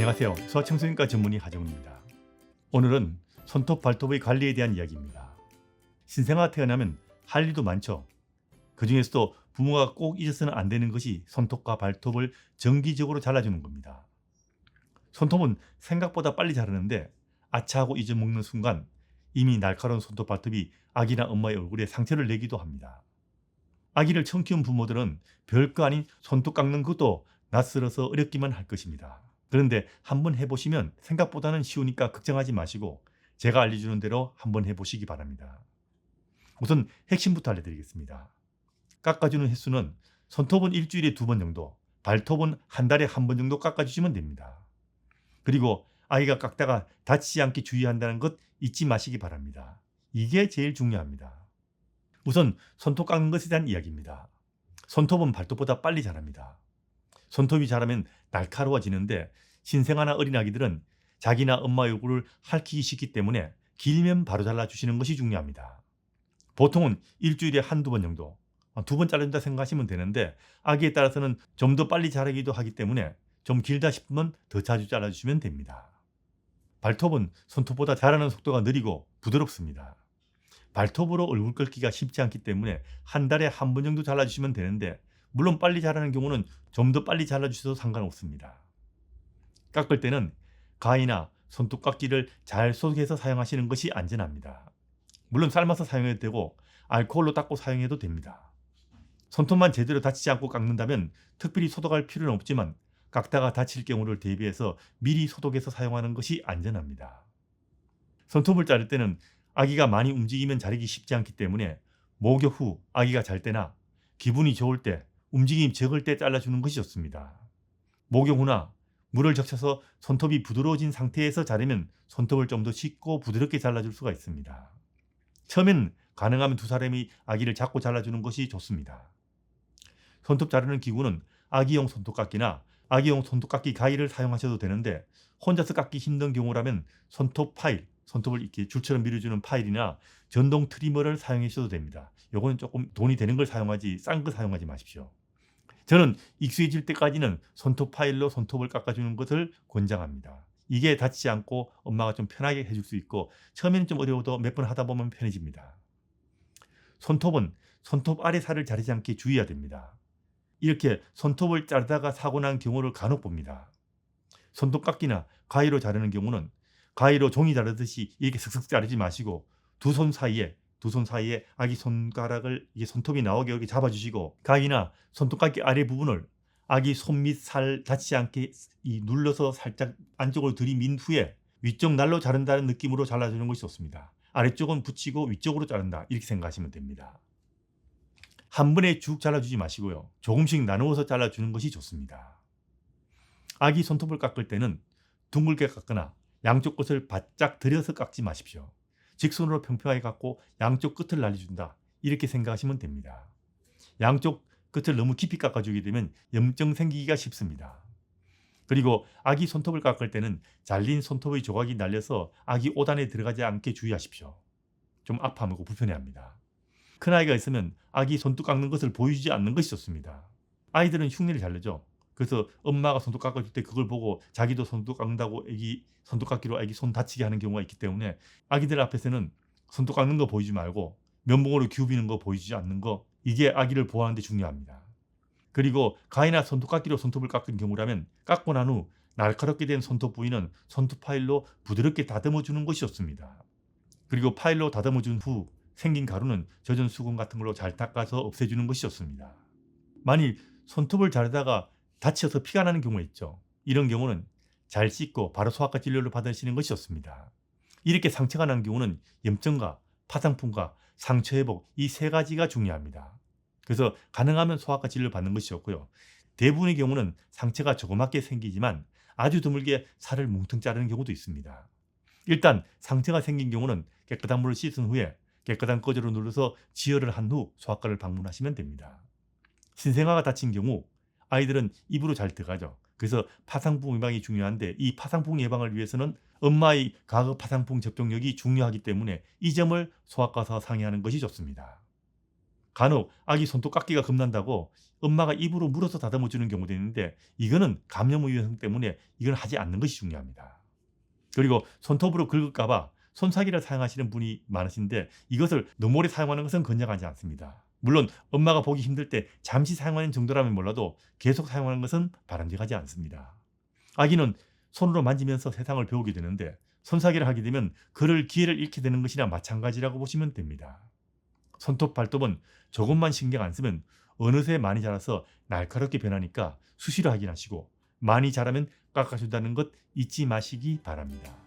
안녕하세요. 소아청소년과 전문의 하정우입니다. 오늘은 손톱 발톱의 관리에 대한 이야기입니다. 신생아가 태어나면 할 일도 많죠. 그 중에서도 부모가 꼭 잊어서는 안 되는 것이 손톱과 발톱을 정기적으로 잘라주는 겁니다. 손톱은 생각보다 빨리 자라는데 아차하고 잊어먹는 순간 이미 날카로운 손톱 발톱이 아기나 엄마의 얼굴에 상처를 내기도 합니다. 아기를 처음 키운 부모들은 별거 아닌 손톱 깎는 것도 낯설어서 어렵기만 할 것입니다. 그런데 한번 해보시면 생각보다는 쉬우니까 걱정하지 마시고 제가 알려주는 대로 한번 해보시기 바랍니다. 우선 핵심부터 알려드리겠습니다. 깎아주는 횟수는 손톱은 일주일에 2번 정도, 발톱은 한 달에 1번 정도 깎아주시면 됩니다. 그리고 아이가 깎다가 다치지 않게 주의한다는 것 잊지 마시기 바랍니다. 이게 제일 중요합니다. 우선 손톱 깎는 것에 대한 이야기입니다. 손톱은 발톱보다 빨리 자랍니다. 손톱이 자라면 날카로워지는데 신생아나 어린아기들은 자기나 엄마의 얼굴을 핥히기 쉽기 때문에 길면 바로 잘라주시는 것이 중요합니다. 보통은 일주일에 1~2번 정도, 2번 자른다 생각하시면 되는데 아기에 따라서는 좀 더 빨리 자라기도 하기 때문에 좀 길다 싶으면 더 자주 잘라주시면 됩니다. 발톱은 손톱보다 자라는 속도가 느리고 부드럽습니다. 발톱으로 얼굴 긁기가 쉽지 않기 때문에 한 달에 1번 정도 잘라주시면 되는데 물론 빨리 자라는 경우는 좀 더 빨리 잘라주셔도 상관없습니다. 깎을 때는 가위나 손톱 깎기를 잘 소독해서 사용하시는 것이 안전합니다. 물론 삶아서 사용해도 되고 알코올로 닦고 사용해도 됩니다. 손톱만 제대로 다치지 않고 깎는다면 특별히 소독할 필요는 없지만 깎다가 다칠 경우를 대비해서 미리 소독해서 사용하는 것이 안전합니다. 손톱을 자를 때는 아기가 많이 움직이면 자르기 쉽지 않기 때문에 목욕 후 아기가 잘 때나 기분이 좋을 때 움직임이 적을 때 잘라주는 것이 좋습니다. 목욕 후나 물을 적셔서 손톱이 부드러워진 상태에서 자르면 손톱을 좀 더 쉽고 부드럽게 잘라줄 수가 있습니다. 처음엔 가능하면 2사람이 아기를 잡고 잘라주는 것이 좋습니다. 손톱 자르는 기구는 아기용 손톱깎이나 아기용 손톱깎이 가위를 사용하셔도 되는데 혼자서 깎기 힘든 경우라면 손톱 파일, 손톱을 이렇게 줄처럼 밀어주는 파일이나 전동 트리머를 사용하셔도 됩니다. 요거는 조금 돈이 되는 걸 사용하지 싼 거 사용하지 마십시오. 저는 익숙해질 때까지는 손톱 파일로 손톱을 깎아주는 것을 권장합니다. 이게 다치지 않고 엄마가 좀 편하게 해줄 수 있고 처음에는 좀 어려워도 몇 번 하다 보면 편해집니다. 손톱은 손톱 아래 살을 자르지 않게 주의해야 됩니다. 이렇게 손톱을 자르다가 사고 난 경우를 간혹 봅니다. 손톱 깎기나 가위로 자르는 경우는 가위로 종이 자르듯이 이렇게 슥슥 자르지 마시고 두 손 사이에 아기 손가락을 이게 손톱이 나오게 이렇게 잡아주시고 가위나 손톱깎이 아래 부분을 아기 손 밑 살 닿지 않게 눌러서 살짝 안쪽으로 들이민 후에 위쪽 날로 자른다는 느낌으로 잘라주는 것이 좋습니다. 아래쪽은 붙이고 위쪽으로 자른다 이렇게 생각하시면 됩니다. 한 번에 쭉 잘라주지 마시고요. 조금씩 나누어서 잘라주는 것이 좋습니다. 아기 손톱을 깎을 때는 둥글게 깎거나 양쪽 끝을 바짝 들여서 깎지 마십시오. 직선으로 평평하게 깎고 양쪽 끝을 날려준다 이렇게 생각하시면 됩니다. 양쪽 끝을 너무 깊이 깎아주게 되면 염증 생기기가 쉽습니다. 그리고 아기 손톱을 깎을 때는 잘린 손톱의 조각이 날려서 아기 옷 안에 들어가지 않게 주의하십시오. 좀 아파하고 불편해합니다. 큰아이가 있으면 아기 손톱 깎는 것을 보여주지 않는 것이 좋습니다. 아이들은 흉내를 잘 내죠. 그래서 엄마가 손톱 깎아줄 때 그걸 보고 자기도 손톱 깎는다고 애기 손톱 깎기로 애기 손 다치게 하는 경우가 있기 때문에 아기들 앞에서는 손톱 깎는 거 보이지 말고 면봉으로 기우비는 거 보이지 않는 거 이게 아기를 보호하는 데 중요합니다. 그리고 가위나 손톱 깎기로 손톱을 깎은 경우라면 깎고 난 후 날카롭게 된 손톱 부위는 손톱 파일로 부드럽게 다듬어 주는 것이 좋습니다. 그리고 파일로 다듬어 준 후 생긴 가루는 젖은 수건 같은 걸로 잘 닦아서 없애주는 것이 좋습니다. 만일 손톱을 자르다가 다쳐서 피가 나는 경우가 있죠. 이런 경우는 잘 씻고 바로 소아과 진료를 받으시는 것이 좋습니다. 이렇게 상처가 난 경우는 염증과 파상풍과 상처 회복 이 3가지가 중요합니다. 그래서 가능하면 소아과 진료를 받는 것이 좋고요. 대부분의 경우는 상처가 조그맣게 생기지만 아주 드물게 살을 뭉텅 자르는 경우도 있습니다. 일단 상처가 생긴 경우는 깨끗한 물을 씻은 후에 깨끗한 꺼즈로 눌러서 지혈을 한 후 소아과를 방문하시면 됩니다. 신생아가 다친 경우 아이들은 입으로 잘 들어가죠. 그래서 파상풍 예방이 중요한데 이 파상풍 예방을 위해서는 엄마의 과거 파상풍 접촉력이 중요하기 때문에 이 점을 소아과에서 상의하는 것이 좋습니다. 간혹 아기 손톱 깎기가 겁난다고 엄마가 입으로 물어서 다듬어 주는 경우도 있는데 이거는 감염 위험 때문에 이걸 하지 않는 것이 중요합니다. 그리고 손톱으로 긁을까 봐 손사기를 사용하시는 분이 많으신데 이것을 너무 오래 사용하는 것은 권장하지 않습니다. 물론 엄마가 보기 힘들 때 잠시 사용하는 정도라면 몰라도 계속 사용하는 것은 바람직하지 않습니다. 아기는 손으로 만지면서 세상을 배우게 되는데 손사기를 하게 되면 그럴 기회를 잃게 되는 것이나 마찬가지라고 보시면 됩니다. 손톱 발톱은 조금만 신경 안 쓰면 어느새 많이 자라서 날카롭게 변하니까 수시로 확인하시고 많이 자라면 깎아준다는 것 잊지 마시기 바랍니다.